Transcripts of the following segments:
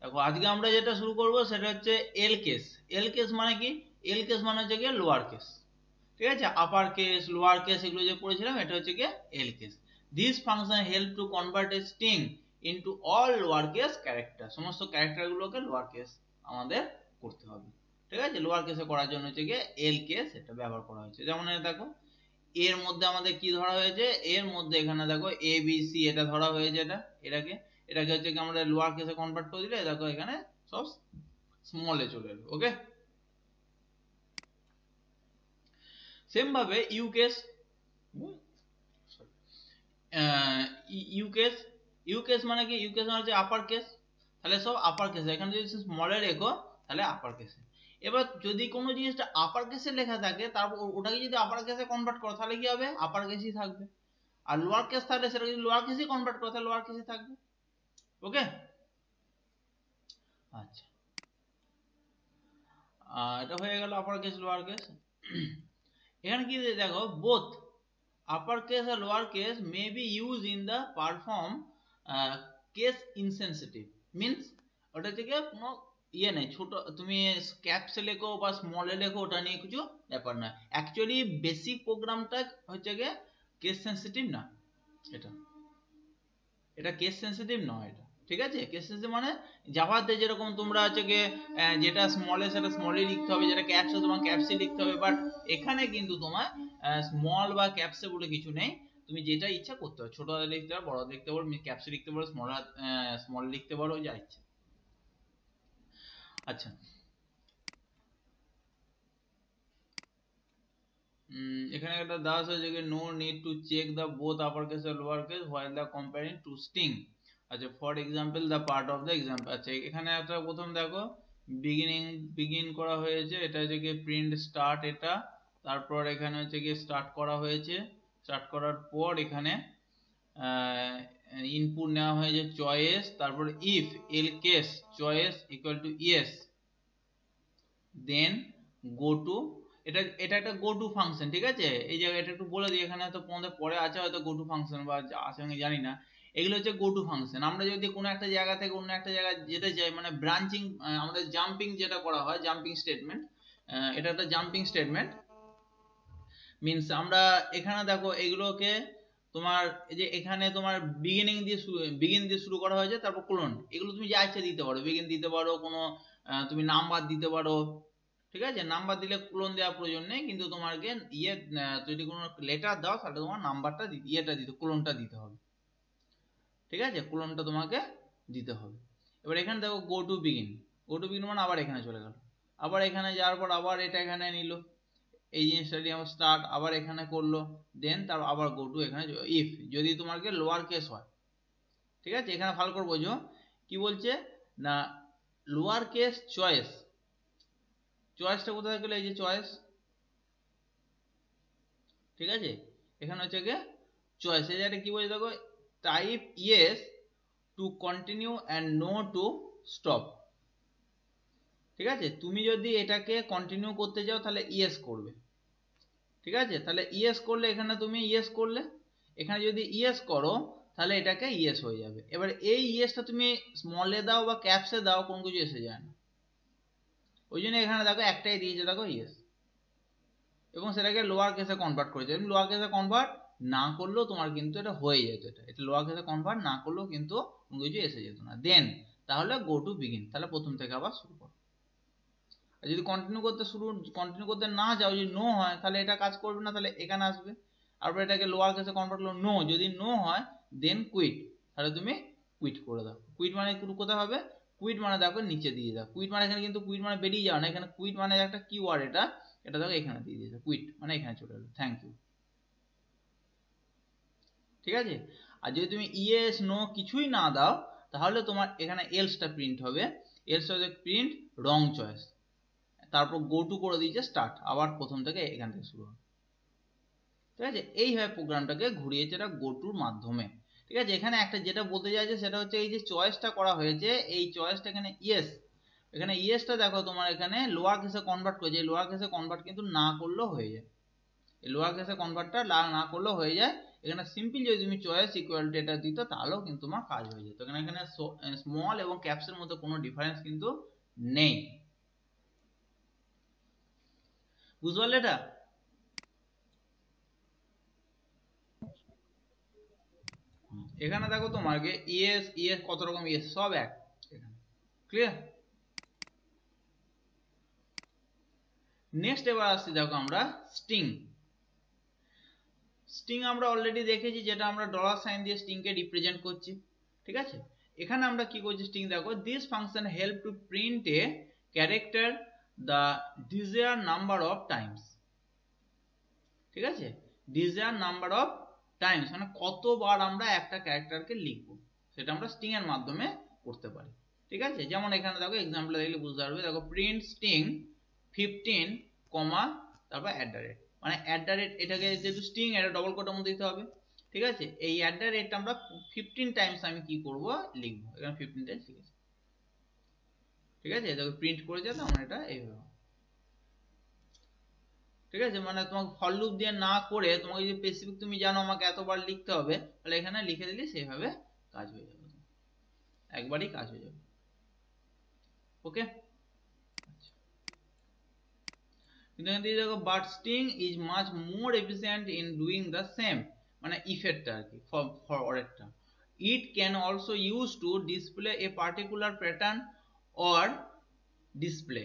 দেখো আজকে আমরা যেটা শুরু করব সেটা হচ্ছে এল কেস। এল কেস মানে কি? এল কেস মানে হচ্ছে গিয়ে লোয়ার কেস, ঠিক আছে? আপার কেস, লোয়ার কেস এগুলো যে পড়েছিলাম এটা হচ্ছে গিয়ে L case. This function help to convert a string into all lower case character. সমস্ত ক্যারেক্টার গুলোকে লোয়ার কেস আমাদের করতে হবে, ঠিক আছে? লোয়ার কেসে করার জন্য হচ্ছে গিয়ে এল কেস এটা ব্যবহার করা হয়েছে। যেমন দেখো এর মধ্যে আমাদের কি ধরা হয়েছে, এর মধ্যে এখানে দেখো এ বি সি এটা ধরা হয়েছে, এটাকে এটাকে হচ্ছে কি আমরা লোয়ার কেসে কনভার্ট করে দিলে দেখো এখানে সব স্মলে চলে এলো। ওকে, সেম ভাবে U case, U case, U case মানে কি? ইউ কেস মানে হচ্ছে আপার কেস, তাহলে সব আপার কেসে। এখানে যদি স্মলে রেখো তাহলে আপার কেসে। এবার যদি কোনো জিনিসটা আপার কেসে লেখা থাকে তারপর ওটাকে যদি আপার কেসে কনভার্ট করো তাহলে কি হবে? আপার কেসই থাকবে। আর লোয়ার কেস থাকলে সেটা যদি লোয়ার কেসে কনভার্ট করো তাহলে লোয়ার কেসে থাকবে। ওকে, আচ্ছা, এটা হয়ে গেল আপার কেস লোয়ার কেস। এখানে কি দেখো, বোথ আপার কেস আর lower case may be use in the perform case insensitive. Means ওটা থেকে কোনো ইয়ে নেই, ছোট তুমি ক্যাপসে লেখো বা স্মলে লেখো ওটা নিয়ে কিছু ব্যাপার না। অ্যাকচুয়ালি বেসিক প্রোগ্রামটা হচ্ছে গিয়ে কেস সেন্সিটিভ না, এটা এটা কেস সেন্সিটিভ নয় এটা, ঠিক আছে? কেস সেন্সিটিভ মানে জাভাতে যেরকম তোমরা হচ্ছে গিয়ে যেটা স্মলে সেটা স্মলে লিখতে হবে, যেটা ক্যাপসে তোমার ক্যাপসে লিখতে হবে, বাট এখানে কিন্তু তোমার স্মল বা ক্যাপসে বলে কিছু নেই। তুমি যেটা ইচ্ছা করতে পারো, ছোট হাতে লিখতে পারো, বড় লিখতে পারো, ক্যাপসে লিখতে পারো, স্মল লিখতে পারো, যা ইচ্ছা। আচ্ছা, এখানে একটা দাস আছে যে no need to check the both upper case আর lower case while the comparing two string. আচ্ছা, for example the part of the example. আচ্ছা, এখানে একটা প্রথম দেখো বিগিন করা হয়েছে, এটা হচ্ছে কি প্রিন্ট স্টার্ট এটা, তারপর এখানে হচ্ছে কি স্টার্ট করা হয়েছে, স্টার্ট করার পর এখানে ইনপুট নেওয়া হয়েছে চয়েস, তারপর if L case choice equal to yes, then go to, এটা এটা একটা গো টু ফাংশন, ঠিক আছে? এই জায়গায় এটা একটু বলে দিই, এখানে হয়তো তোমাদের পরে আছে হয়তো গো টু ফাংশন বা আছে আমি জানি না। এগুলো হচ্ছে গো টু ফাংশন। আমরা যদি কোনো একটা জায়গা থেকে অন্য একটা জায়গায় যেতে চাই, মানে ব্রাঞ্চিং, আমাদের জাম্পিং যেটা করা হয়, জাম্পিং স্টেটমেন্ট, এটা একটা জাম্পিং স্টেটমেন্ট। মিনস আমরা এখানে দেখো এগুলোকে তোমার এই যে এখানে তোমার বিগিন দিয়ে শুরু করা হয়েছে, তারপর কোলন, এগুলো তুমি যা ইচ্ছা দিতে পারো, বিগিন দিতে পারো, কোনো তুমি নাম্বার দিতে পারো, ঠিক আছে? নাম্বার দিলে কোলন দেওয়ার প্রয়োজন নেই, কিন্তু তোমাকে ইয়ে যদি কোনো লেটার দাও তাহলে তোমার নাম্বারটা ইয়েটা দিতে, কোলনটা দিতে হবে, ঠিক আছে? কোলনটা তোমাকে দিতে হবে। এবার এখানে দেখো go to begin, go to begin মানে আবার এখানে চলে গেল, আবার এখানে যাওয়ার পর আবার এটা এখানে নিল, এই জিনিসটা দিয়ে আমার স্টার্ট, আবার এখানে করলো, দেন তার আবার গো টু এখানে ইফ যদি তোমাকে লোয়ার কেস হয়, ঠিক আছে? এখানে ভালো করে বোঝো কি বলছে না, লোয়ার কেস চয়েস, চয়েসটা কোথায় গেলে, এই যে চয়েস, ঠিক আছে? এখানে হচ্ছে গিয়ে চয়েস, এই জায়গাটা কি বলছে দেখো, type yes to continue and no to stop, ঠিক আছে? তুমি যদি এটাকে কন্টিনিউ করতে যাও তাহলে ইয়েস করবে, ঠিক আছে? তাহলে ইয়েস করলে এখানে তুমি ইয়েস করলে, এখানে যদি ইয়েস করো তাহলে এটাকে ইয়েস হয়ে যাবে। এবার এই ইয়েসটা তুমি স্মলে দাও বা ক্যাপসে দাও, কোনো কিছু এসে যায় না, ওই জন্য এখানে দেখো একটাই দিয়েছে, দেখো ইয়েস, এবং সেটাকে লোয়ার কেসে কনভার্ট করেছে। লোয়ার কেসে কনভার্ট না করলেও তোমার কিন্তু এটা হয়ে যেত, এটা লোয়ার কেসে কনভার্ট না করলেও কিন্তু কোনো কিছু এসে যেত না। দেন তাহলে গো টু বিগিন, তাহলে প্রথম থেকে আবার শুরু করো। আর যদি কন্টিনিউ করতে না যাও, যদি নো হয় তাহলে এটা কাজ করবে না, তাহলে এখানে আসবে, আর এটাকে লোয়ার কেসে কনভার্ট করলো নো, যদি নো হয় দেন কুইট, তাহলে তুমি কুইট করে দাও। কুইট মানে কোথায় হবে? কুইট মানে দেখো নিচে দিয়ে দাও, কুইট মানে এখানে কিন্তু কুইট মানে বেরিয়ে যাও না, এখানে কুইট মানে একটা কি ওয়ার্ড, এটা এটা দেখো এখানে দিয়ে দিয়েছে, কুইট মানে এখানে চলে এলো, থ্যাংক ইউ, ঠিক আছে? আর যদি তুমি ইয়েস নো কিছুই না দাও তাহলে তোমার এখানে এলসটা প্রিন্ট হবে, এলসটা হবে প্রিন্ট রং চয়েস, তারপর গো টু করে দিয়েছে স্টার্ট, আবার প্রথম থেকে এখান থেকে শুরু হবে, ঠিক আছে? এইভাবে প্রোগ্রামটাকে ঘুরিয়েছে এটা গো টুর মাধ্যমে, ঠিক আছে? এখানে একটা যেটা বলতে চাইছে সেটা হচ্ছে এই যে চয়েসটা করা হয়েছে, এই চয়েসটা এখানে ইয়েস, এখানে ইয়েসটা দেখো তোমার এখানে লোয়ার কেসে কনভার্ট করেছে, এই লোয়ার কেসে কনভার্ট কিন্তু না করলেও হয়ে যায়, এই লোয়ার কেসে কনভার্টটা না করলেও হয়ে যায়, এখানে সিম্পল যদি তুমি চয়েস ইকুয়াল টু এটা দিত তাহলেও কিন্তু তোমার কাজ হয়ে যেত। এখানে স্মল এবং ক্যাপসের মধ্যে কোনো ডিফারেন্স কিন্তু নেই। বুঝতে পারলে এটা? এখানে দেখো তোমাকে ইএস ইএস কত রকম ইএস সব এক, এখানে ক্লিয়ার। নেক্সট এবার আসছি দেখো আমরা স্ট্রিং। স্ট্রিং আমরা অলরেডি দেখেছি, যেটা আমরা ডলার সাইন দিয়ে স্ট্রিং কে রিপ্রেজেন্ট করছি, ঠিক আছে। এখানে আমরা কি করছি, স্ট্রিং দেখো this function help two print a character the desire number of Times, ঠিক আছে। ডিজায়ার নাম্বার অফ টাইমস মানে কতবার আমরা একটা ক্যারেক্টারকে লিখবো, সেটা আমরা স্ট্রিং এর মাধ্যমে করতে পারি, ঠিক আছে। যেমন এখানে দেখো এক্সাম্পল দেখলে বুঝতে পারবে, দেখো প্রিন্ট স্ট্রিং 15 কমা তারপর @ মানে @ এটাকে যেহেতু স্ট্রিং এটা ডবল কোটের মধ্যে দিতে হবে, ঠিক আছে। এই @ আমরা 15 টাইমস আমি কি করব লিখবো, এখানে 15 টাইমস লিখেছি, ঠিক আছে। দেখো প্রিন্ট করেছে তো আমরা এটা এইভাবে, ঠিক আছে। মানে তোমাকে ফর লুপ দিয়ে না করে তোমাকে যদি স্পেসিফিক তুমি জানো আমাকে এতবার লিখতে হবে, তাহলে এখানে লিখে দিলে সেইভাবে কাজ হয়ে যাবে, একবারই কাজ হয়ে যাবে, ওকে। কিন্তু এখানে দেখো but string is much more efficient in doing the same, মানে ইফেক্টটা আর কি ফরওয়ার্ডটা। It can also use to display a particular pattern or display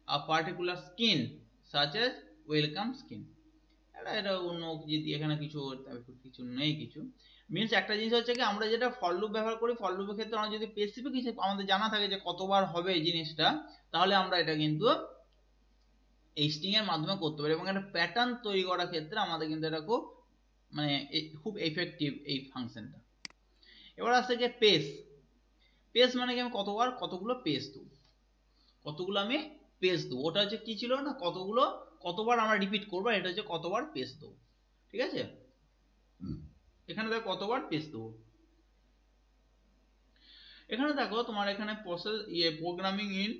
a particular skin such as welcome skin। এটা অন্য যদি এখানে কিছু নেই, কিছু মিন্স একটা জিনিস হচ্ছে কি, আমরা যেটা ফর লুপ ব্যবহার করি, ফর লুপের ক্ষেত্রে আমরা যদি স্পেসিফিক কিছু আমাদের জানা থাকে যে কতবার হবে এই জিনিসটা, তাহলে আমরা এটা কিন্তু এই স্ট্রিং এর মাধ্যমে করতে পারি, এবং একটা প্যাটার্ন তৈরি করার ক্ষেত্রে আমাদের কিন্তু এটা খুব মানে খুব এফেক্টিভ এই ফাংশনটা। এবার আসছে যে পেস। পেস মানে কি, আমি কতগুলো পেজ দেবো, কতগুলো আমি পেজ দেবো, ওটা হচ্ছে কি ছিল না, কতবার আমরা রিপিট করবো, এটা হচ্ছে কতবার পেজ দেবো, ঠিক আছে। এখানে দেখো কতবার পেজ দেবো, এখানে দেখো তোমার এখানে প্রসেস প্রোগ্রামিং ইন,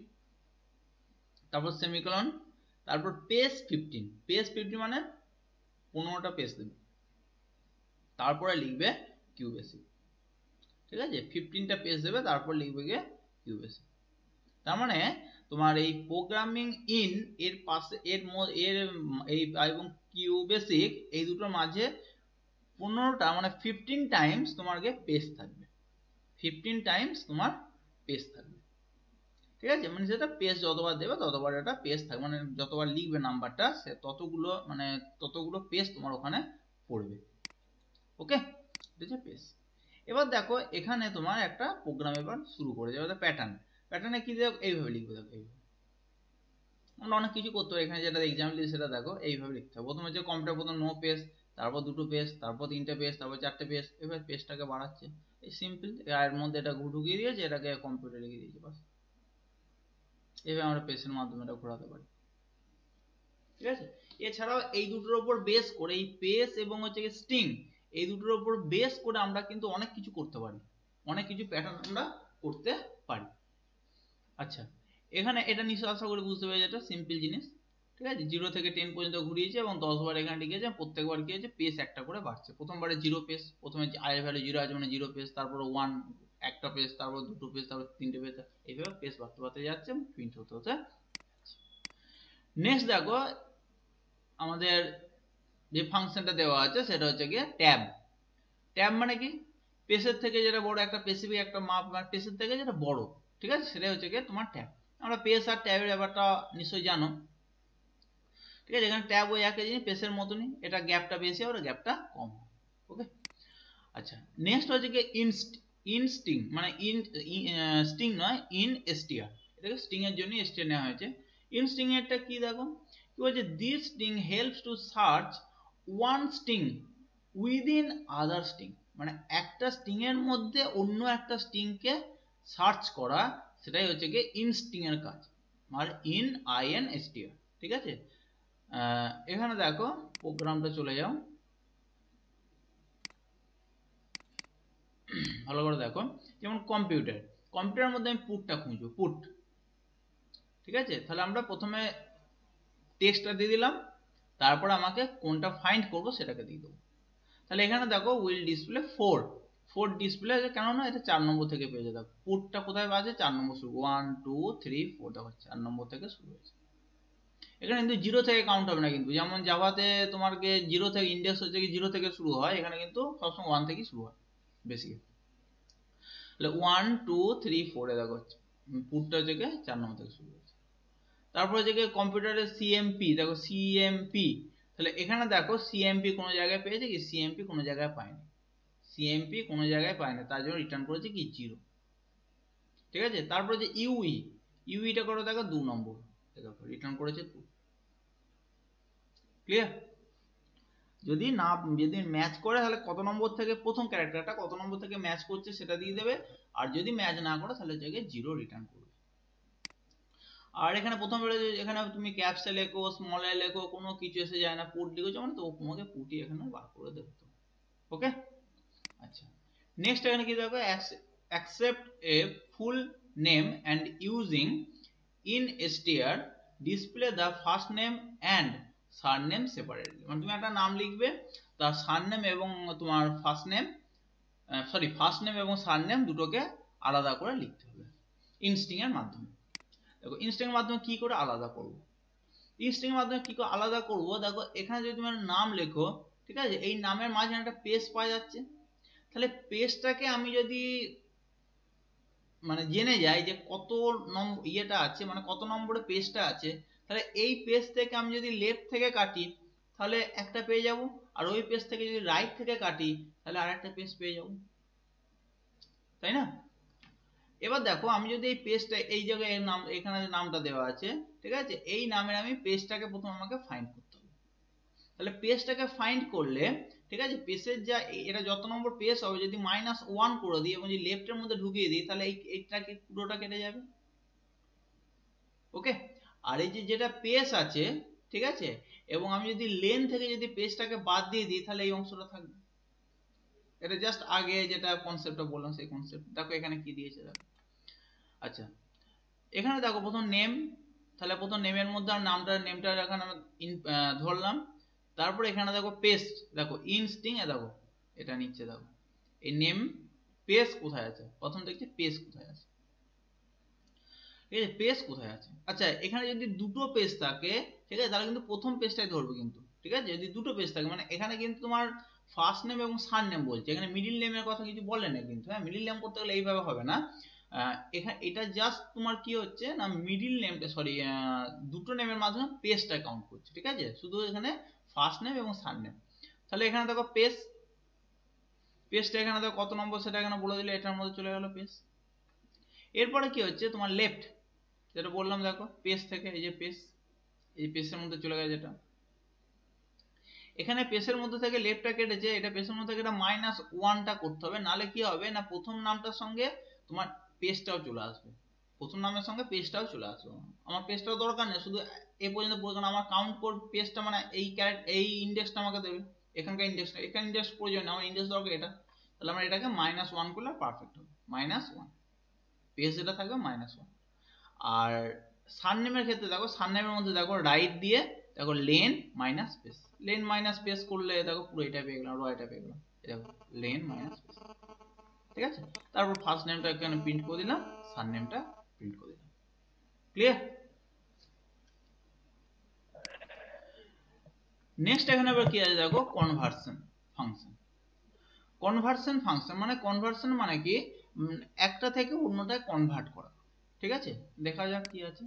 তারপর সেমিকোলন, তারপর পেজ 15, পেজ 15 মানে 15টা পেজ দেবে, তারপরে লিখবে কিউবেসিক, ঠিক আছে। 15টা পেজ দেবে, তারপর লিখবে গিয়ে কিউবেসিক। তার মানে তোমার এই প্রোগ্রামিং ইন এর পাশে এর এই এবং কিউবেসিক এই দুটোর মাঝে 15টা মানে 15 টাইমস তোমার পেজ থাকবে, 15 টাইমস তোমার পেজ থাকবে, ঠিক আছে। মানে যেটা পেজ যতবার দেবে ততবার এটা পেজ থাকবে, মানে যতবার লিখবে নাম্বারটা সে ততগুলো পেজ তোমার ওখানে পড়বে, ওকে। ঠিক আছে পেজ। এবার দেখো এখানে তোমার একটা প্রোগ্রাম এবার শুরু করে যাবে, প্যাটার্নে কি দেখো এইভাবে লিখবে, দেখো এইভাবে আমরা অনেক কিছু করতে পারি, এখানে যেটা এক্সাম্পল দিই সেটা দেখো এইভাবে লিখতে হবে। প্রথমে হচ্ছে কম্পিউটার, প্রথম নো পেজ, তারপর 2টো পেজ, তারপর 3টে পেজ, তারপর 4টে পেজ, এবার পেজটাকে বাড়াচ্ছে, এই সিম্পল। এর মধ্যে এটা ঢুকিয়ে দিয়েছে, এটাকে কম্পিউটারে লিখে দিয়েছে, বাস। এইভাবে আমরা পেজের মাধ্যমে এটা ঘোরাতে পারি, ঠিক আছে। এছাড়াও এই দুটোর উপর বেস করে, এই পেজ এবং হচ্ছে স্ট্রিং, এই দুটোর উপর বেস করে আমরা কিন্তু অনেক কিছু করতে পারি, অনেক কিছু প্যাটার্ন আমরা করতে পারি। আচ্ছা, এখানে এটা নিশ্চয় আশা করি বুঝতে পেরেছি, এটা সিম্পল জিনিস, ঠিক আছে। 0 থেকে 10 পর্যন্ত ঘুরিয়েছে এবং 10 বার এখানে লিখেছে, প্রত্যেকবার কি হয়েছে পেজ একটা করে বাড়ছে। প্রথমবারে 0 পেজ, প্রথমে i এর ভ্যালু 0 আছে মানে 0 পেজ, তারপর 1 একটা পেজ, তারপর 2টো পেজ, তারপর 3টে পেজ, এইভাবে পেজ বাড়তে যাচ্ছে, প্রিন্ট হতে। নেক্সট দেখো আমাদের যে ফাংশনটা দেওয়া আছে সেটা হচ্ছে গিয়ে ট্যাব। ট্যাব মানে কি, পেজের থেকে যেটা বড়, একটা স্পেসিফিক একটা মাপ, মানে পেজের থেকে যেটা বড়, ঠিক আছে, সেটাই হচ্ছে গিয়ে তোমার ট্যাব। আমরা পেজ আর ট্যাবের ব্যাপারটা নিশ্চয়ই জানো, ঠিক আছে। এখানে ট্যাব ওই একই জিনিস, পেজের মতনই, এটা গ্যাপটা বেশি আর গ্যাপটা কম, ওকে। আচ্ছা, নেক্সট হচ্ছে গিয়ে ইনস্ট্রিং, মানে স্ট্রিং নয়, ইনস্টিআর, এটাকে স্ট্রিং এর জন্য স্টিআর নেওয়া হয়েছে। ইনস্ট্রিং এরটা কি দেখো, কি বলছে, this string helps to search one string within other string, মানে একটা স্ট্রিং এর মধ্যে অন্য একটা স্ট্রিং কে সার্চ করা, সেটাই হচ্ছে গিয়ে ইনস্ট্রিং এর কাজ, আর INSTR, ঠিক আছে। এখানে দেখো প্রোগ্রামটা চলে যাও, ভালো করে দেখো, যেমন কম্পিউটার মধ্যে আমি পুটটা খুঁজবো, পুট, ঠিক আছে। তাহলে আমরা প্রথমে টেক্সটটা দিয়ে দিলাম, তারপর আমাকে কোনটা ফাইন্ড করব সেটাকে দিয়ে দেবো, তাহলে এখানে দেখো উইল ডিসপ্লে 4 ডিসপ্লে আছে, কেননা এটা 4 নম্বর থেকে পেয়েছে। দেখো পুটটা কোথায় আছে, 4 নম্বর শুরু, 1 2 3 4, দেখো 4 নম্বর থেকে শুরু হয়েছে। এখানে কিন্তু 0 থেকে কাউন্ট হবে না, কিন্তু যেমন জাভাতে তোমাকে 0 থেকে ইন্ডেক্স হচ্ছে কি 0 থেকে শুরু হয়, এখানে কিন্তু সবসময় 1 থেকে শুরু হয় বেসিক্যালি। তাহলে 1 2 3 4 এ দেখো পুটটা হচ্ছে 4 নম্বর থেকে শুরু হয়েছে। তারপরে হচ্ছে কম্পিউটারের সিএমপি, দেখো সিএমপি, তাহলে এখানে দেখো সিএমপি কোনো জায়গায় পেয়েছে কি, সিএমপি কোনো জায়গায় পায়নি, সিএমপি কোনো জায়গায় পায়নি, তার জন্য রিটার্ন করেছে কি 0, ঠিক আছে। তারপরে যে ইউইটা করো দেখো 2 নম্বর, দেখো রিটার্ন করেছে 2, ক্লিয়ার। যদি ম্যাচ করে তাহলে কত নম্বর থেকে প্রথম ক্যারেক্টারটা কত নম্বর থেকে ম্যাচ করছে সেটা দিয়ে দেবে, আর যদি ম্যাচ না করে তাহলে জায়গায় 0 রিটার্ন করবে। আর এখানে প্রথম এখানে তুমি ক্যাপসে লেখো, স্মলে লেখো, কোনো কিছু এসে যায় না, পুট লিখেছো মানে তো তোমাকে পুটি এখানে বার করে দেবে। ওকে, আচ্ছা। নেক্সট এখানে কি দেখো, accept a full name and using in str display the first name and surname separately, মানে তুমি একটা নাম লিখবে, তার সারনেম এবং তোমার ফার্স্ট নেম এবং সারনেম দুটোকে আলাদা করে লিখতে হবে ইনস্ট্রিং এর মাধ্যমে। দেখো ইনস্ট্রিং এর মাধ্যমে কি করে আলাদা করব, ইনস্ট্রিং এর মাধ্যমে কি করে আলাদা করব, দেখো এখানে যদি তুমি নাম লেখো, ঠিক আছে, এই নামের মাঝে একটা পেজ পাওয়া যাচ্ছে, তাহলে পেজটাকে আমি যদি মানে জেনে যাই যে কত নম্বর ইয়েটা আছে, মানে কত নম্বরে পেজটা আছে, তাহলে এই পেজ থেকে আমি যদি লেফট থেকে কাটি তাহলে একটা পেয়ে যাব, আর ওই পেজ থেকে যদি রাইট থেকে কাটি তাহলে আরেকটা পেজ পেয়ে যাব, তাই না। এবার দেখো আমি যদি এই পেজটা এই জায়গায় নাম, এখানে নামটা দেওয়া আছে, ঠিক আছে, এই নামের আমি পেজটাকে প্রথমে আমাকে ফাইন্ড করতে হবে। তাহলে পেজটাকে ফাইন্ড করলে, ঠিক আছে, পেজের যা এটা যত নম্বর পেজ হবে যদি -1 করে দিই এবং যদি লেফটের মধ্যে ঢুকিয়ে দিই তাহলে এইটাকে পুরোটা কেটে যাবে। ওকে, আর এই যে যেটা পেজ আছে, ঠিক আছে, এবং আমি যদি লেন থেকে যদি পেজটাকে বাদ দিয়ে দিই তাহলে এই অংশটা থাকবে। এটা জাস্ট আগে যেটা কনসেপ্টটা বললাম সেই কনসেপ্ট। দেখো এখানে কি দিয়েছে দেখো, আচ্ছা এখানে দেখো প্রথম নেম, তাহলে প্রথম নেমের মধ্যে নেমটা এখানে ধরলাম, তারপর এখানে দেখো পেস্ট, দেখো ইনস্ট্রিং এ দেখো এটা নিচ্ছে, দেখো এই নেম পেজ কোথায় আছে, প্রথম দেখছি পেজ কোথায় আছে, ঠিক আছে, পেজ কোথায় আছে। আচ্ছা এখানে যদি দুটো পেজ থাকে, ঠিক আছে, তাহলে কিন্তু প্রথম পেজটাই ধরবে কিন্তু, ঠিক আছে, যদি দুটো পেজ থাকে, মানে এখানে কিন্তু তোমার ফার্স্ট নেম এবং সার নেম বলছে, এখানে মিডিল নেমের কথা কিছু বলে না কিন্তু, হ্যাঁ মিডিল নেম করতে গেলে এইভাবে হবে না, এখানে এটা জাস্ট তোমার কি হচ্ছে না, মিডিল নেমটা সরি দুটো নেমের মাধ্যমে পেজটা কাউন্ট করছে, ঠিক আছে, শুধু এখানে ফার্স্ট নেম এবং সার নেম। তাহলে এখানে দেখো পেজটা এখানে দেখো কত নম্বর সেটা এখানে বলে দিলে এটার মধ্যে চলে গেল পেজ। এরপরে কি হচ্ছে তোমার লেফট, যেটা বললাম দেখো পেজ থেকে এই যে পেজ, এই পেজের মধ্যে চলে গেছে, যেটা এখানে পেজের মধ্যে থেকে লেফটটা কেটেছে, এটা পেজের মধ্যে থেকে এটা -1টা করতে হবে, নালে কি হবে না প্রথম নামটার সঙ্গে তোমার পেজটাও চলে আসবে, প্রথম নামের সঙ্গে পেজটাও চলে আসবে। আমার পেজটাও দরকার নেই, শুধু এ পর্যন্ত প্রয়োজন, আমার কাউন্ট কোড পেজটা মানে এই ইন্ডেক্সটা আমাকে দেবে, এখানকার ইন্ডেক্সটা, এখানে ইন্ডেক্স প্রয়োজন না, আমার ইন্ডেক্স দরকার এটা, তাহলে আমরা এটাকে -1 করলে পারফেক্ট হবে, -1 পেজ যেটা থাকবে -1। আর সারনেমের ক্ষেত্রে দেখো, সারনেমের মধ্যে দেখো রাইট দিয়ে দেখো lane minus space, lane minus space করলে দেখো পুরো এটা পেয়ে গেলাম, এটা পেয়ে গেলাম, দেখো লেন মাইনাস স্পেস, ঠিক আছে। তারপর ফার্স্ট নেমটা এখানে প্রিন্ট করে দিলাম, সারনেমটা প্রিন্ট করে দিলাম, ক্লিয়ার। নেক্সট এখানে আবার কি আছে দেখো, কনভার্সন ফাংশন। কনভার্সন মানে কি, একটা থেকে অন্যটায় কনভার্ট করা, ঠিক আছে। দেখা যাক কি আছে।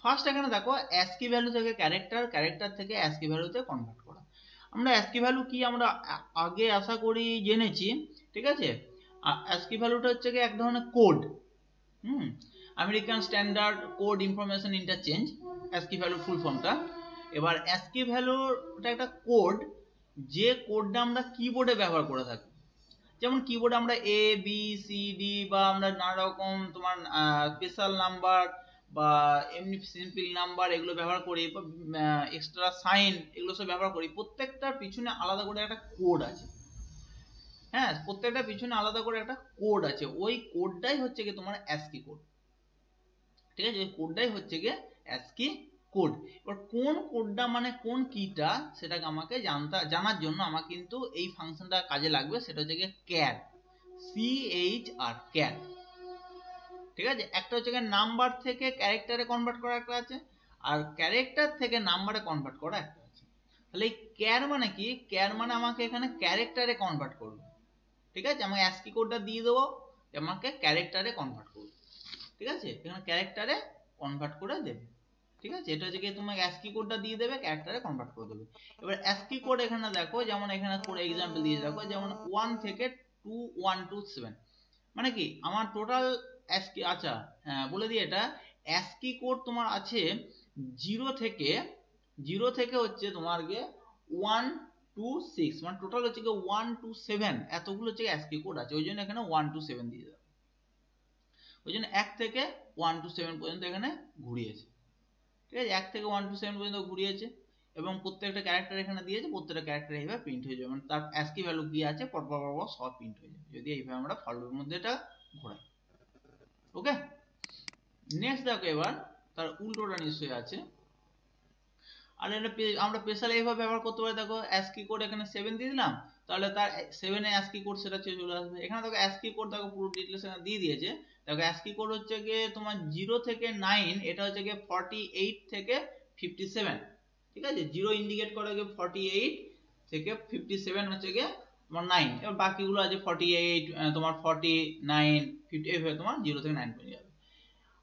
ফার্স্ট এখানে দেখো ASCII ভ্যালু থেকে ক্যারেক্টার থেকে ASCII ভ্যালুতে কনভার্ট করা। আমরা ASCII ভ্যালু কি আমরা আগে আশা করি জেনেছি, ঠিক আছে। ASCII ভ্যালুটা হচ্ছে কি এক ধরনের code, American standard code information interchange, ASCII value full ফর্মটা। এবার ASCII ভ্যালুটা একটা কোড, যে কোডটা আমরা কিবোর্ডে ব্যবহার করে থাকি, যেমন কিবোর্ডে আমরা ABCD বা আমরা নানা রকম তোমার স্পেশাল নাম্বার বা এমনি সিম্পল নাম্বার এগুলো ব্যবহার করি, এক্সট্রা সাইন এগুলো সব ব্যবহার করি, প্রত্যেকটার পিছনে আলাদা করে একটা কোড আছে, হ্যাঁ প্রত্যেকটা পিছনে আলাদা করে একটা কোড আছে, ওই কোডটাই হচ্ছে কি তোমার ASCII কোড, ঠিক আছে, ওই কোডটাই হচ্ছে কি ASCII কোড। এবার কোন কোডটা মানে কোন কিটা সেটাকে আমাকে জানার জন্য আমার কিন্তু এই ফাংশনটা কাজে লাগবে, সেটা হচ্ছে গিয়ে ক্যার, CHR ক্যার। ঠিক আছে, একটা হচ্ছে নাম্বার থেকে ক্যারেক্টারে কনভার্ট করা একটা আছে, আর ক্যারেক্টার থেকে নাম্বারে কনভার্ট করা একটা আছে। তাহলে এই ক্যার মানে কি? ক্যার মানে আমাকে এখানে ক্যারেক্টারে কনভার্ট করবে। ঠিক আছে, আমি অ্যাসকি কোডটা দিয়ে দেবো, আমাকে ক্যারেক্টারে কনভার্ট করবে। ঠিক আছে, এখানে ক্যারেক্টারে কনভার্ট করে দেবে। ঠিক আছে, এটা হচ্ছে কি তোমাকে অ্যাসকি কোডটা দিয়ে দেবে, ক্যারেক্টারে কনভার্ট করে দেবে। এবার অ্যাসকি কোড এখানে দেখো, যেমন এখানে করে এক্সাম্পল দিয়ে দেখো, যেমন 1 থেকে 2127 মানে কি আমার টোটাল অ্যাসকি, আচ্ছা হ্যাঁ বলে দিই, এটা অ্যাসকি কোড তোমার আছে 0 থেকে হচ্ছে তোমার গিয়ে 126, মানে টোটাল হচ্ছে গিয়ে 127, এতগুলো হচ্ছে অ্যাসকি কোড আছে, ওই জন্য এখানে 127 দিয়ে দেবে। ওই জন্য 1 থেকে 127 পর্যন্ত এখানে ঘুরিয়েছে। ঠিক আছে, 1 থেকে 127 পর্যন্ত ঘুরিয়েছে, এবং প্রত্যেকটা ক্যারেক্টার এখানে দিয়েছে, প্রত্যেকটা ক্যারেক্টার এইভাবে প্রিন্ট হয়ে যাবে, মানে তার অ্যাসকি ভ্যালু কি আছে পরপর সব প্রিন্ট হয়ে যাবে যদি এইভাবে আমরা ফর লুপের মধ্যে এটা ঘোরাই। ওকে, নেক্সট দেখো এবার তার উল্টোটা নিশ্চয়ই আছে। আর এটা আমরা স্পেশাল এইভাবে ব্যবহার করতে পারি। দেখো অ্যাসকি কোড এখানে 7 দিয়ে দিলাম, তাহলে তার 7 এ অ্যাসকি কোড সেটা চলে আসবে। এখানে দেখো অ্যাসকি কোড দেখো পুরো ডিটেইলস এখানে দিয়ে দিয়েছে। দেখো অ্যাসকি কোড হচ্ছে গিয়ে তোমার 0 থেকে 9, এটা হচ্ছে গিয়ে 48 থেকে 57। ঠিক আছে, 0 ইন্ডিকেট করে গিয়ে 48 থেকে 57 হচ্ছে গিয়ে তোমার 9, এবার বাকিগুলো আছে 48 তোমার 49 50, এইভাবে তোমার 0 থেকে 9 পর্যন্ত যাবে।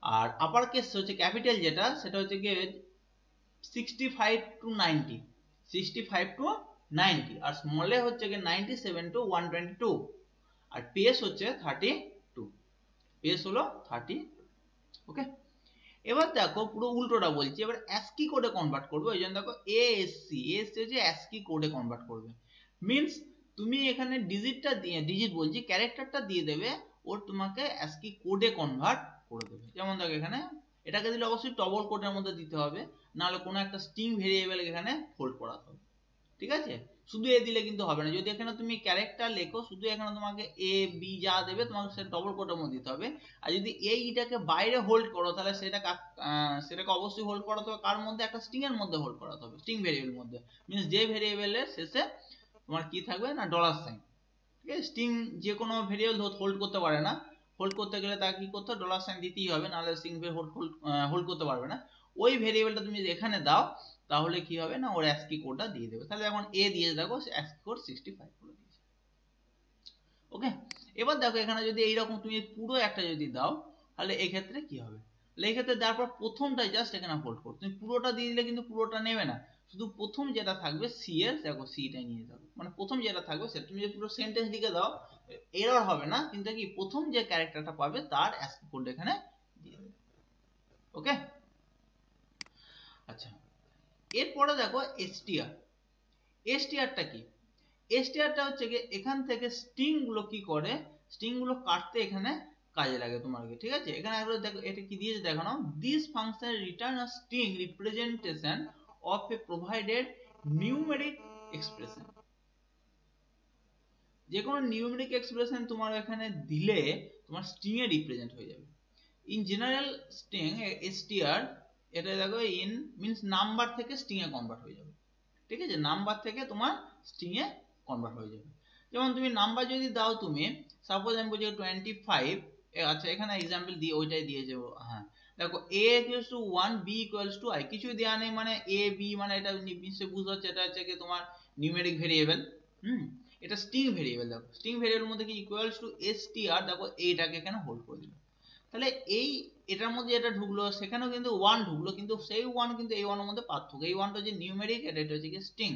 আর আপার কেস হচ্ছে ক্যাপিটাল যেটা, সেটা হচ্ছে গিয়ে 65 to 90, 65 to 90, আর স্মলে হচ্ছে গিয়ে 97 to 122, আর পেস হচ্ছে 32, পেস হলো 30। ওকে, এবার দেখো পুরো উল্টোটা বলছি, এবার অ্যাসকি কোডে কনভার্ট করবে। ওই জন্য দেখো ASC হচ্ছে অ্যাসকি কোডে কনভার্ট করবে, মিন্স তুমি এখানে ডিজিটটা দিয়ে, ডিজিট বলছি ক্যারেক্টারটা দিয়ে দেবে, ওর তোমাকে অ্যাসকি কোডে কনভার্ট করে দেবে। যেমন দেখো এখানে এটাকে দিলে অবশ্যই টগল কোডের মধ্যে দিতে হবে, নাহলে কোনো একটা স্ট্রিং ভেরিয়েবল এখানে হোল্ড করাতে হবে। ঠিক আছে, শুধু এ দিলে কিন্তু হবে না। যদি এখানে তুমি ক্যারেক্টার লেখো, শুধু এখানে তোমাকে এ বি যা দেবে তোমাকে সেটা ডবল কোটের মধ্যে দিতে হবে। আর যদি এইটাকে বাইরে হোল্ড করো, তাহলে সেটাকে অবশ্যই হোল্ড করাতে হবে কার মধ্যে? একটা স্ট্রিং এর মধ্যে হোল্ড করাতে হবে, স্ট্রিং ভেরিয়েবলের মধ্যে, মিন্স যে ভেরিয়েবলের শেষে তোমার কি থাকবে না, $সাইন। ঠিক আছে, স্ট্রিং যে কোনো ভেরিয়েবল হোল্ড করতে পারে না, হোল্ড করতে গেলে তাকে কি করতে হবে? $সাইন দিতেই হবে, নাহলে স্ট্রিং হোল্ড করতে পারবে না। ওই ভেরিয়েবলটা তুমি এখানে দাও, তাহলে কি হবে না, ওর অ্যাসকি কোডটা দিয়ে দেবে। তাহলে এখন এ দিয়ে দেখো অ্যাসকি কোড 65 করে দিয়েছে। ওকে, এবার দেখো এখানে যদি এইরকম তুমি পুরো একটা যদি দাও, তাহলে এই ক্ষেত্রে কি হবে? এই ক্ষেত্রে দেওয়ার পর প্রথমটা জাস্ট এখানে হোল্ড করো, তুমি পুরোটা দিয়ে দিলে কিন্তু পুরোটা নেবে না, শুধু প্রথম যেটা থাকবে সি এর, দেখো সিটাই নিয়ে যাবে, মানে প্রথম যেটা থাকবে সেটা তুমি যদি পুরো সেন্টেন্স লিখে দাও এরর হবে না, কিন্তু কি প্রথম যে ক্যারেক্টারটা পাবে তার অ্যাসকি কোড এখানে দিয়ে দেবে। ওকে, আচ্ছা এরপরে দেখো এসটিআরটা কি? এসটিআরটা হচ্ছে কি এখান থেকে স্ট্রিং গুলো কি করে, স্ট্রিং গুলো কাটতে এখানে কাজে লাগে তোমার। ঠিক আছে, এখানে দেখো এটা কি দিয়েছে দেখো না, this function return a string representation of A provided numeric expression. যে কোনো নিউমেরিক এক্সপ্রেশন তোমার এখানে দিলে তোমার স্ট্রিং এ রিপ্রেজেন্ট হয়ে যাবে। ইন জেনারেল স্ট্রিং এসটিআর, এটা দেখো ইন মিন্স নাম্বার থেকে স্ট্রিং এ কনভার্ট হয়ে যাবে। ঠিক আছে, নাম্বার থেকে তোমার স্ট্রিং এ কনভার্ট হয়ে যাবে। যেমন তুমি নাম্বার যদি দাও, তুমি সাপোজ আমি বলছি 25, আচ্ছা এখানে এক্সাম্পল দিয়ে ওইটাই দিয়েছে। হ্যাঁ দেখো a equals to 1, b equals to i, কিছুই দেওয়া নেই, মানে a b, মানে এটা নিশ্চয়ই বুঝতে হচ্ছে এটা হচ্ছে কি তোমার নিউমেরিক ভেরিয়েবল। এটা স্ট্রিং ভেরিয়েবল। দেখো স্ট্রিং ভেরিয়েবল মধ্যে কি ইকুয়ালস টু str, দেখো এইটাকে এখানে হোল্ড করে দিল, তাহলে এই এটার মধ্যে যেটা ঢুকলো সেখানেও কিন্তু 1 ঢুকলো, কিন্তু সেই 1 কিন্তু এই 1 এর মধ্যে পার্থক্য, এই 1টা হচ্ছে নিউমেরিক, এটা হচ্ছে কি স্ট্রিং।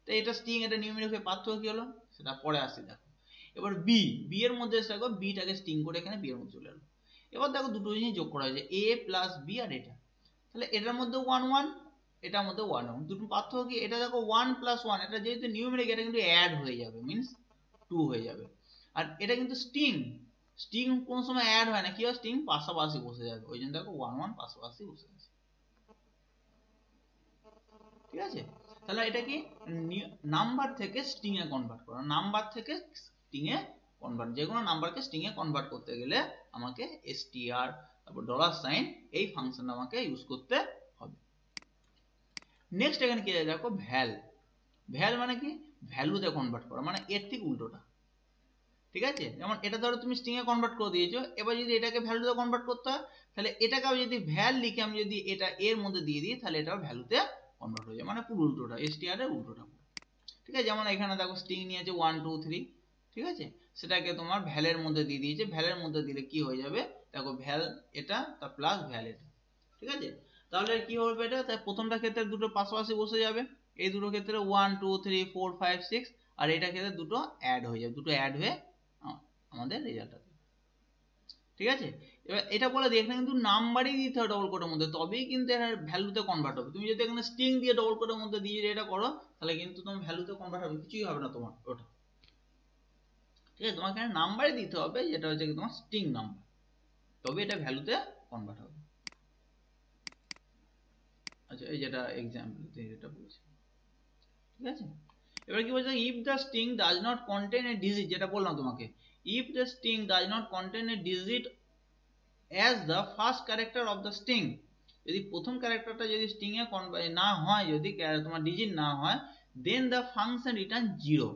তো এটা স্ট্রিং, এটা নিউমেরিক, এর পার্থক্য কি হলো সেটা পরে আসি। দেখো এবার বি এর মধ্যে দেখো বিটাকে স্ট্রিং করে এখানে বি এর মধ্যে চলে এলো। এবার দেখো দুটো জিনিস যোগ করা হয়েছে, a প্লাস বি আর এটা, তাহলে এটার মধ্যে 1 1, এটার মধ্যে 1 1, দুটো পার্থক্য কি? এটা দেখো 1 প্লাস 1, এটা যেহেতু নিউমেরিক এটা কিন্তু অ্যাড হয়ে যাবে, মিন্স 2 হয়ে যাবে। আর এটা কিন্তু স্ট্রিং, স্ট্রিং কোন সময় অ্যাড হয় না, কি হয় স্ট্রিং পাশাপাশি বসে যাবে, ওই জন্য দেখো 1 1 পাশাপাশি বসে আছে। ঠিক আছে, তাহলে এটা কি নাম্বার থেকে স্ট্রিং এ কনভার্ট করা, নাম্বার থেকে স্ট্রিং এ কনভার্ট, যে কোনো নাম্বারকে স্ট্রিং এ কনভার্ট করতে গেলে আমাকে str তারপর $সাইন এই ফাংশনটা আমাকে ইউজ করতে হবে। নেক্সট এখানে কি আছে দেখো, ভ্যাল। ভ্যাল মানে কি, ভ্যালুতে কনভার্ট করা, মানে এর ঠিক উল্টোটা। ঠিক আছে, যেমন এটা ধরো তুমি স্ট্রিং এ কনভার্ট করে দিয়েছো, এবার যদি এটাকে ভ্যালুতে কনভার্ট করতে হয়, তাহলে এটাকে যদি ভ্যাল লিখে আমি যদি এটা এর মধ্যে দিয়ে দিই, তাহলে এটা ভ্যালুতে কনভার্ট হয়ে যায়, মানে পুরো উল্টোটা, str এর উল্টোটা। ঠিক আছে, যেমন এখানে দেখো স্ট্রিং নিয়েছে 1 2 3, ঠিক আছে, সেটাকে তোমার ভ্যালের মধ্যে দিয়ে দিয়েছে, ভ্যালের মধ্যে দিলে কি হয়ে যাবে দেখো, ভ্যাল এটা তার প্লাস ভ্যাল এটা। ঠিক আছে, তাহলে কি হবে এটা, তাই প্রথমটা ক্ষেত্রে দুটো পাশাপাশি বসে যাবে, এই দুটো ক্ষেত্রে 1 2 3 4 5 6, আর এটা ক্ষেত্রে দুটো অ্যাড হয়ে যাবে, দুটো অ্যাড হয়ে আমাদের রেজাল্ট আসবে। ঠিক আছে, এবার এটা বলে দিই, এখানে কিন্তু নাম্বারই দিতে হবে ডবল কোটের মধ্যে, তবেই কিন্তু এর ভ্যালুতে কনভার্ট হবে। তুমি যদি এখানে স্ট্রিং দিয়ে ডবল কোটের মধ্যে দিয়ে এটা করো, তাহলে কিন্তু তোমার ভ্যালুতে কনভার্ট হবে, কিছুই হবে না তোমার ওটা। ঠিক আছে, তোমাকে এখানে নাম্বারই দিতে হবে, যেটা হচ্ছে তোমার স্ট্রিং নাম্বার, তবে এটা ভ্যালুতে কনভার্ট হবে। আচ্ছা, এই যেটা এক্সাম্পল যেটা বলছি। ঠিক আছে, এবার কি বলছে, if the string does not contain a digit, যেটা বললাম তোমাকে, if the string does not contain a digit as the first character of the string, যদি প্রথম ক্যারেক্টারটা যদি স্ট্রিং এ না হয়, যদি তোমার ডিজিট না হয়, then the function return 0,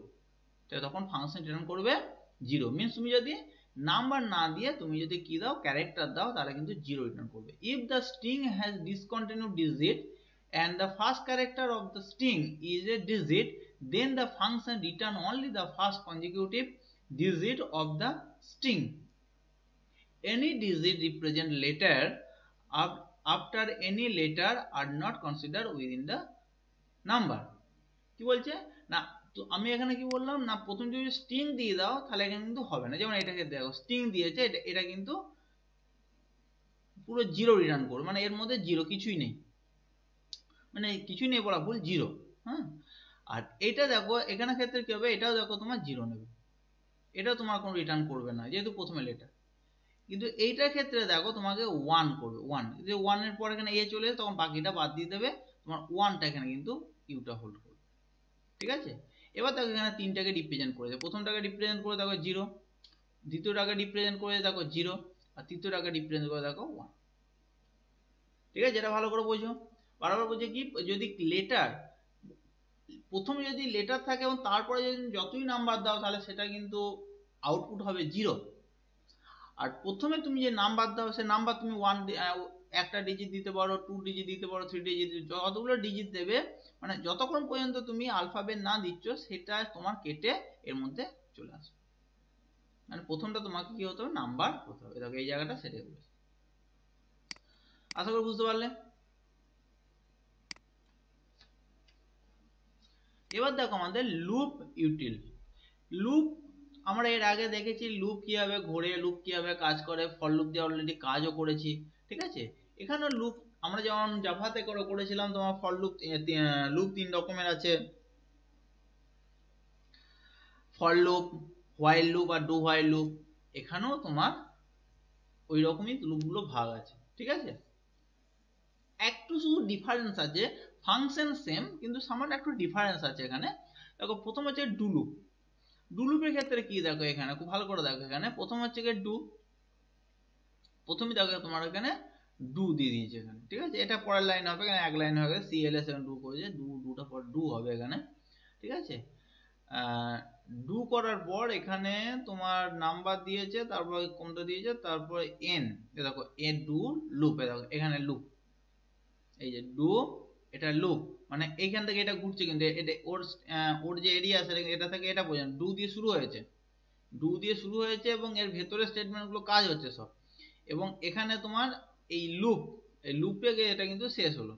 তখন ফাংশন রিটার্ন করবে 0। মিন্স তুমি যদি নাম্বার না দিয়ে তুমি যদি কি দাও, ক্যারেক্টার দাও, তাহলে কিন্তু 0 রিটার্ন করবে। if the string has discontinued digit and the first character of the string is a digit, then the function return only the first consecutive digit of the string. Any digit represent letter after any letter are not considered within the number। কি বলছে না, তো আমি এখানে কি বললাম না, প্রথম যদি স্ট্রিং দিয়ে দাও তাহলে এখানে কিন্তু হবে না, যেমন এটাকে দেখো স্ট্রিং দিয়েছে, এটা কিন্তু পুরো 0 রিটার্ন করবে, মানে এর মধ্যে 0 কিছুই নেই, মানে কিছুই নেই বলা ভুল, 0। হ্যাঁ, আর এটা দেখো এখানে ক্ষেত্রে কি হবে, এটাও দেখো তোমার 0 নেবে, এটাও তোমার কোনো রিটার্ন করবে না, যেহেতু প্রথমে লেটার। কিন্তু এইটার ক্ষেত্রে দেখো তোমাকে 1 করবে, 1, যে 1 এর পর এখানে এ চলে, তখন বাকিটা বাদ দিয়ে দেবে, তোমার 1টা এখানে কিন্তু ইউটা হোল্ড করবে। ঠিক আছে, এবার দেখো এখানে তিনটাকে রিপ্রেজেন্ট করেছে, প্রথমটাকে রিপ্রেজেন্ট করে দেখো 0, দ্বিতীয়টাকে রিপ্রেজেন্ট করে দেখো 0, আর তৃতীয়টাকে রিপ্রেজেন্ট করে দেখো 1। ঠিক আছে, যেটা ভালো করে বোঝো। বারবার বলছে কি, যদি লেটার প্রথমে যদি লেটার থাকে এবং তারপরে যদি যতই নাম্বার দাও, তাহলে সেটা কিন্তু আউটপুট হবে 0। আর প্রথমে তুমি যে নাম্বার দাও, সে নাম্বার তুমি একটা ডিজিট দিতে পারো, 2 ডিজিট দিতে পারো, 3 ডিজিট, যতগুলো ডিজিট দেবে, মানে যতক্ষণ পর্যন্ত তুমি আলফাবেট না দিচ্ছ, সেটা তোমার কেটে এর মধ্যে চলে আসবে, মানে প্রথমটা তোমাকে কি হতে হবে, নাম্বার হতে হবে। দেখো এই জায়গাটা সেটাই বলেছে, আশা করি বুঝতে পারলে। এবার দেখো আমাদের লুপ ইউটিল। লুপ আমরা এর আগে দেখেছি লুপ কিভাবে ঘোরে, লুপ কিভাবে কাজ করে, ফর লুপ দিয়ে অলরেডি কাজও করেছি। ঠিক আছে, এখানে লুপ আমরা যেমন জাভাতে করেছিলাম, তোমার ফর লুপ, লুপ 3 রকমের আছে, ফর লুপ, হোয়াইল লুপ আর ডু হোয়াইল লুপ। এখানেও তোমার ওই রকমই লুপগুলো ভাগ আছে। ঠিক আছে, একটু শুধু ডিফারেন্স আছে, ফাংশন সেম কিন্তু সামান্য একটু ডিফারেন্স আছে এখানে। দেখো প্রথম হচ্ছে ডু লুপ। ডু লুপের ক্ষেত্রে কি দেখো, এখানে খুব ভালো করে দেখো, এখানে প্রথম হচ্ছে ডু, প্রথমে দেখো তোমার এখানে ডু দিয়ে দিয়েছে এখানে। ঠিক আছে, এটা পরের লাইন হবে, এখানে এক লাইন হবে, সিএলএস ডু করেছে, ডুটা পর ডু হবে এখানে। ঠিক আছে, ডু করার পর এখানে তোমার নাম্বার দিয়েছে, তারপর কোনটা দিয়েছে, তারপর এন, দেখো এ ডু লুপ, দেখো এখানে লুপ, এই যে ডু, এটা লুপ, মানে এইখান থেকে এটা ঘুরছে, কিন্তু এটা ওর যে এরিয়া আছে এটা থেকে এটা পর্যন্ত ডু দিয়ে শুরু হয়েছে, ডু দিয়ে শুরু হয়েছে, এবং এর ভেতরে স্টেটমেন্ট গুলো কাজ হচ্ছে সব, এবং এখানে তোমার এই লুপ, এই লুপে গিয়ে এটা কিন্তু শেষ হলো।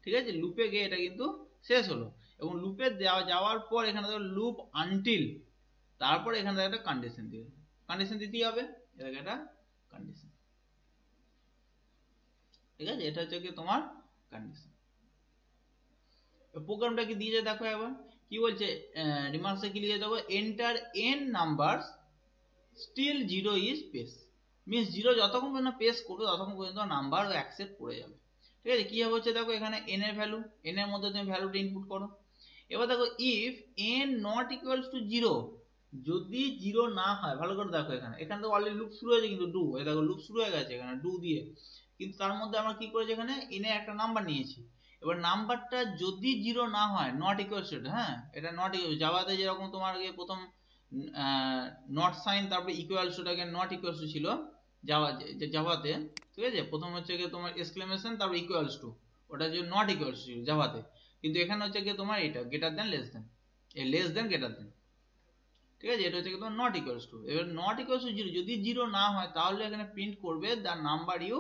ঠিক আছে, লুপে গিয়ে এটা কিন্তু শেষ হলো, এবং লুপে যাওয়ার পর এখানে দেখো লুপ আনটিল, তারপর এখানে একটা কন্ডিশন দিয়ে, কন্ডিশন দিতেই হবে, এটাকে একটা কন্ডিশন। ঠিক আছে, এটা হচ্ছে কি তোমার কন্ডিশন। প্রোগ্রামটা কি দিয়েছে দেখো, এবার কি বলছে, রিমার্কসে কি লিখে দেখো, enter n numbers still 0 is pace, means 0 যতক্ষণ পর্যন্ত পেস করবে ততক্ষণ পর্যন্ত নাম্বার অ্যাকসেপ্ট করে যাবে। ঠিক আছে, কি হচ্ছে দেখো, এখানে n এর ভ্যালু, n এর মধ্যে তুমি ভ্যালুটা ইনপুট করো। এবার দেখো if n not equals to 0, যদি 0 না হয়, ভালো করে দেখো এখানে, এখানে তো অলরেডি লুপ শুরু হয়েছে, কিন্তু ডু, দেখো লুপ শুরু হয়ে গেছে এখানে ডু দিয়ে, কিন্তু তার মধ্যে আমরা কি করেছি, এখানে n এর একটা নাম্বার নিয়েছি, এবার নাম্বারটা যদি 0 না হয় নট ইকুয়ালস টু, হ্যাঁ এটা নট ইকুয়াল, জাভাতে যেরকম তোমার আগে প্রথম নট সাইন তারপরে ইকুয়ালস টুটাকে নট ইকুয়ালস টু ছিল জাভাতে, ঠিক আছে, প্রথম হচ্ছে গিয়ে তোমার এক্সক্লেমেশন তারপর ইকুয়ালস টু, ওটা যে নট ইকুয়ালস টু জাভাতে, কিন্তু এখানে হচ্ছে গিয়ে তোমার এটা গ্রেটার দেন লেস দেন, এই লেস দেন গ্রেটার দেন, ঠিক আছে, এটা হচ্ছে কি তোমার নট ইকুয়ালস টু। এবার নট ইকুয়ালস টু 0 যদি 0 না হয় তাহলে এখানে প্রিন্ট করবে দ্য নাম্বার ইউ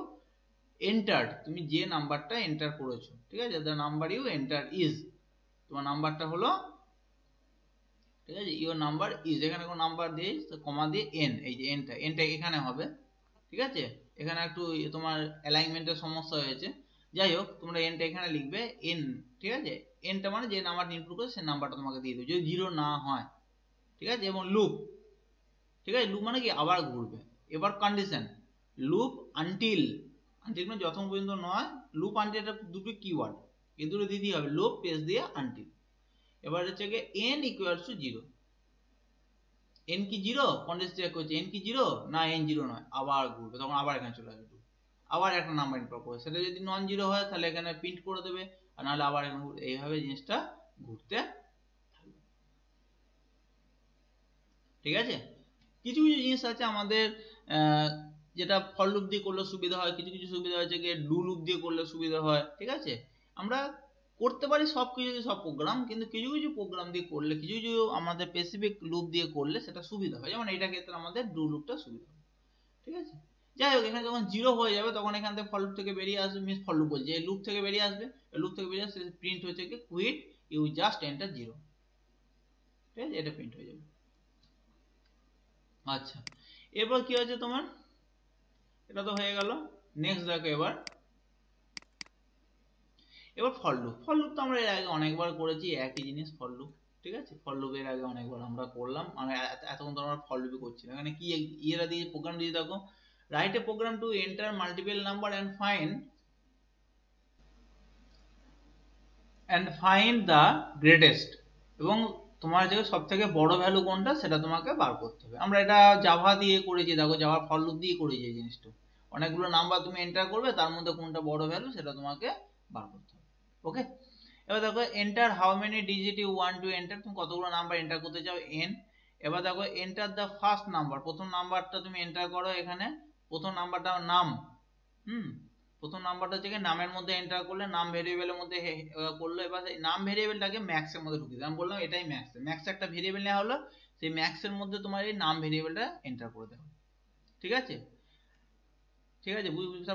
এন্টার্ড, তুমি যে নাম্বারটা এন্টার করেছো, ঠিক আছে, the number you enter is, তোমার নাম্বারটা হলো, ঠিক আছে, ইওর নাম্বার ইজ, এখানে কোনো নাম্বার দিয়ে কমা দিয়ে এন, এই যে এনটা এখানে হবে, ঠিক আছে, এখানে একটু তোমার অ্যালাইনমেন্টের সমস্যা হয়েছে, যাই হোক তোমরা এনটা এখানে লিখবে এন, ঠিক আছে, এনটা মানে যে নাম্বারটা ইনপুট করে সেই নাম্বারটা তোমাকে দিয়ে দেবে যদি 0 না হয়, ঠিক আছে, এবং লুপ, ঠিক আছে, লুপ মানে কি আবার ঘুরবে। এবার কন্ডিশন লুপ আনটিল, আনটিল মানে যতক্ষণ পর্যন্ত নয়, লুপ আনটিল, এটা দুটো কিওয়ার্ড, এই দুটো দিতেই হবে, লুপ পেজ দিয়ে আনটিল। এবার হচ্ছে কি n ইকুয়ালস টু 0, n কি 0, কন্ডিশন চেক করছে n কি 0 না, n 0 নয়, আবার ঘুরবে, তখন আবার এখানে চলে আসবে, আবার একটা নাম্বার ইনপুট করবে, সেটা যদি নন 0 হয় তাহলে এখানে প্রিন্ট করে দেবে, আর নাহলে আবার এখানে এইভাবে জিনিসটা ঘুরতে থাকবে, ঠিক আছে। কিছু কিছু জিনিস আছে আমাদের যেটা ফর লুপ দিয়ে করলে সুবিধা হয়, কিছু কিছু সুবিধা হচ্ছে গিয়ে ডু লুপ দিয়ে করলে সুবিধা হয়, ঠিক আছে, আমরা করতে পারি সব কিছু দিয়ে সব প্রোগ্রাম, কিন্তু কিছু কিছু প্রোগ্রাম দিয়ে করলে, কিছু কিছু আমাদের স্পেসিফিক লুপ দিয়ে করলে সেটা সুবিধা হয়, যেমন এইটা ক্ষেত্রে আমাদের ডু লুপটা সুবিধা হয়, ঠিক আছে। যাই হোক এখানে যখন 0 হয়ে যাবে তখন এখান থেকে ফর লুপ থেকে বেরিয়ে আসবে, মিন্স ফর লুপ বলছে এই লুপ থেকে বেরিয়ে আসবে, লুপ থেকে বেরিয়ে আসবে প্রিন্ট হচ্ছে কি কুইট ইউ জাস্ট এন্টার 0, ঠিক আছে, এটা প্রিন্ট হয়ে যাবে। আচ্ছা এরপর কি হচ্ছে তোমার, এটা তো হয়ে গেল, নেক্সট দেখো এবার ফর লুপ, ফর লুপ তো আমরা এর আগে অনেকবার করেছি একই জিনিস ফর লুপ, ঠিক আছে, ফর লুপ এর আগে অনেকবার আমরা করলাম, আমরা এতক্ষণ তো আমরা ফর লুপই করছিলাম, এখানে কি ইয়েরা দিয়ে প্রোগ্রাম দিয়ে দেখো, write a program to enter multiple number and find the greatest, এবং তোমার যে সব থেকে বড় ভ্যালু কোনটা সেটা তোমাকে বার করতে হবে। আমরা এটা জাভা দিয়ে করেছি, দেখো জাভা ফর লুপ দিয়ে করেছি এই জিনিসটা, অনেকগুলো নাম্বার তুমি এন্টার করবে, তার মধ্যে কোনটা বড় ভ্যালু সেটা তোমাকে বার করতে হবে, ওকে। এবার দেখো enter how many digit you want to enter, তুমি কতগুলো নাম্বার এন্টার করতে চাও n, এবার দেখো এন্টার দ্য ফার্স্ট নাম্বার, প্রথম নাম্বারটা তুমি এন্টার করো, এখানে প্রথম নাম্বারটা নাম, প্রথম নাম্বারটা হচ্ছে নামের মধ্যে এন্টার করলে, নাম ভেরিয়েবলের মধ্যে করলো, এবার নাম ভেরিয়েবলটাকে ম্যাক্স এর মধ্যে ঢুকিয়ে দিলাম, বললাম এটাই ম্যাক্স, ম্যাক্স একটা ভেরিয়েবল নেওয়া হলো, সেই ম্যাক্স এর মধ্যে তোমার এই নাম ভেরিয়েবলটা এন্টার করে দেবো, ঠিক আছে, ঠিক আছে,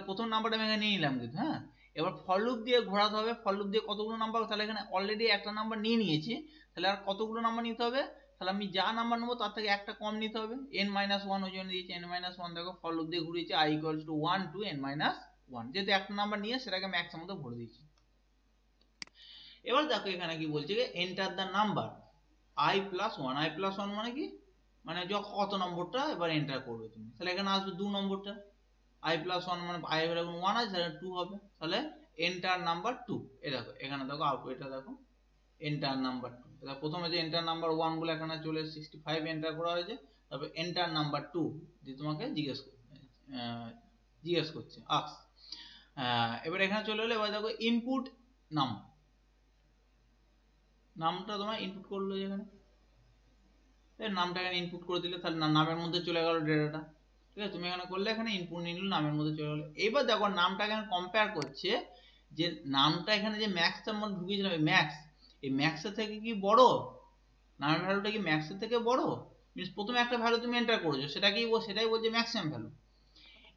প্রথম নাম্বারটা আমি এখানে নিয়ে নিলাম কিন্তু, হ্যাঁ। এবার ফর লুপ দিয়ে ঘোরাতে হবে, ফর লুপ দিয়ে কতগুলো নাম্বার, তাহলে এখানে অলরেডি একটা নাম্বার নিয়ে নিয়েছি, তাহলে আর কতগুলো নাম্বার নিতে হবে, তাহলে আমি যা নাম্বার নেবো তার থেকে একটা কম নিতে হবে, n-1 ওই জন্য দিয়েছি n-1, দেখো ফর লুপ দিয়ে ঘুরিয়েছি i equals to 1 to n-1, যেহেতু একটা নাম্বার নিয়ে সেটাকে ম্যাক্স এর মধ্যে ভরে দিয়েছি। এবার দেখো এখানে কি বলছে enter the number i+1, i+1 মানে কি, মানে কত নম্বরটা এবার এন্টার করবে তুমি, তাহলে এখানে আসবে 2 নম্বরটা, i+1 মানে i এর যখন 1 আছে তাহলে 2 হবে, তাহলে এন্টার নাম্বার 2, এই দেখো এখানে দেখো আউটপুট, এটা দেখো এন্টার নাম্বার 2, এটা প্রথমে যে এন্টার নাম্বার 1 বলে এখানে চলে 65 এন্টার করা হয়েছে, তারপর এন্টার নাম্বার 2 দিয়ে তোমাকে জিজ্ঞেস করছে আস্ক, এবার এখানে চলে এলো, এবার দেখো ইনপুট নাম, নামটা তোমার ইনপুট করলো, যেখানে নামটা এখানে ইনপুট করে দিলে তাহলে নামের মধ্যে চলে গেল ডেটাটা, ঠিক আছে, তুমি এখানে করলে এখানে ইনপুট নিয়ে নিল, নামের মধ্যে চলে গেলো। এবার দেখো নামটা এখানে কম্পেয়ার করছে, যে নামটা এখানে যে ম্যাক্সটার মধ্যে ঢুকিয়েছিলাম, এই ম্যাক্স, এই ম্যাক্সের থেকে কি বড়, নামের ভ্যালুটা কি ম্যাক্সের থেকে বড়, মিন্স প্রথমে একটা ভ্যালু তুমি এন্টার করেছো, সেটাই বলছে ম্যাক্সিমাম ভ্যালু,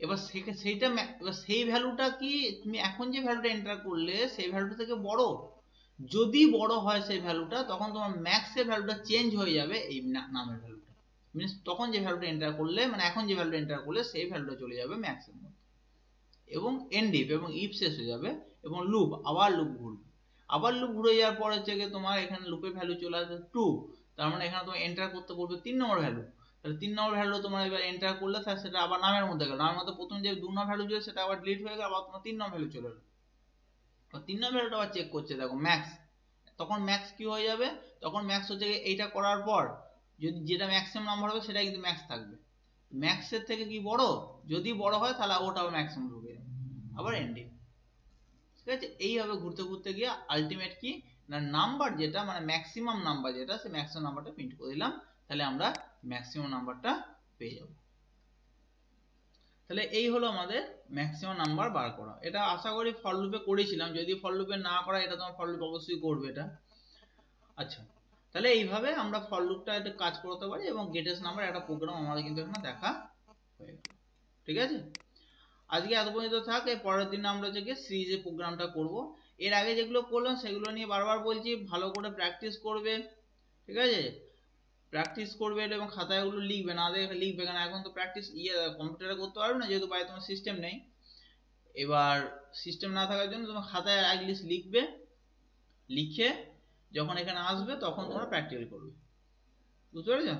এবার সেইটা, এবার সেই ভ্যালুটা কি তুমি এখন যে ভ্যালুটা এন্টার করলে সেই ভ্যালুটা থেকে বড়, যদি বড় হয় সেই ভ্যালুটা, তখন তোমার ম্যাক্সের ভ্যালুটা চেঞ্জ হয়ে যাবে এই নামের ভ্যালুটা, মিন্স তখন যে ভ্যালুটা এন্টার করলে, মানে এখন যে ভ্যালুটা এন্টার করলে সেই ভ্যালুটা চলে যাবে ম্যাক্সের মধ্যে, এবং এন্ড ইফ, এবং ইফ শেষ হয়ে যাবে, এবং লুপ, আবার লুপ ঘুরবে, আবার লুপ ঘুরে যাওয়ার পর হচ্ছে তোমার এখানে লুপের ভ্যালু চলে আসবে 2, তার মানে এখানে তোমার এন্টার করতে বলবে 3 নম্বর ভ্যালু, তাহলে 3 নম্বর ভ্যালু তোমার এবার এন্টার করলে তাহলে সেটা আবার নামের মধ্যে গেল, নামের মধ্যে প্রথম যে 2 নম্বর ভ্যালু ছিল সেটা আবার ডিলিট হয়ে গেল, আবার তোমার 3 নম্বর ভ্যালু চলে এলো, 3 নম্বর ভ্যালুটা আবার চেক করছে, দেখো ম্যাক্স, তখন ম্যাক্স কি হয়ে যাবে, তখন ম্যাক্স হচ্ছে এইটা করার পর যদি যেটা ম্যাক্সিমাম নাম্বার হবে সেটাই কিন্তু ম্যাক্স থাকবে, ম্যাক্সের থেকে কি বড়, যদি বড় হয় তাহলে ওটা আবার ম্যাক্সিমাম ঢুকে যাবে, আবার এন্ডিং, ঠিক আছে। এইভাবে ঘুরতে ঘুরতে গিয়ে আলটিমেট কি না নাম্বার যেটা মানে ম্যাক্সিমাম নাম্বার যেটা সেই ম্যাক্সিমাম নাম্বারটা প্রিন্ট করে দিলাম, তাহলে আমরা ম্যাক্সিমাম নাম্বারটা পেয়ে যাব। তাহলে এই হলো আমাদের ম্যাক্সিমাম নাম্বার বার করা। এটা আশা করি ফর লুপে করেছিলাম, যদি ফর লুপে না করা এটা তোমার ফর লুপ অবশ্যই করবে এটা। আচ্ছা, তাহলে এইভাবে আমরা ফর লুপটা একটা কাজ করতে পারি এবং গেটেস্ট নাম্বার একটা প্রোগ্রাম আমাদের কিন্তু এখানে দেখা হয়ে গেল। ঠিক আছে, আজকে এত পর্যন্ত থাক। এর পরের দিন আমরা হচ্ছে সিরিজের প্রোগ্রামটা করব। এর আগে যেগুলো করলাম সেগুলো নিয়ে বারবার বলছি ভালো করে প্র্যাকটিস করবে। ঠিক আছে, প্র্যাকটিস করবে এবং খাতায় ওগুলো লিখবে, না দেখে লিখবে কেন, এখন তো প্র্যাকটিস কম্পিউটারে করতে পারবে না যেহেতু বাইরে তোমার সিস্টেম নেই। এবার সিস্টেম না থাকার জন্য তোমার খাতায় অ্যাটলিস্ট লিখবে, লিখে যখন এখানে আসবে তখন তোমরা প্র্যাকটিক্যাল করবে। বুঝতে পেরেছো?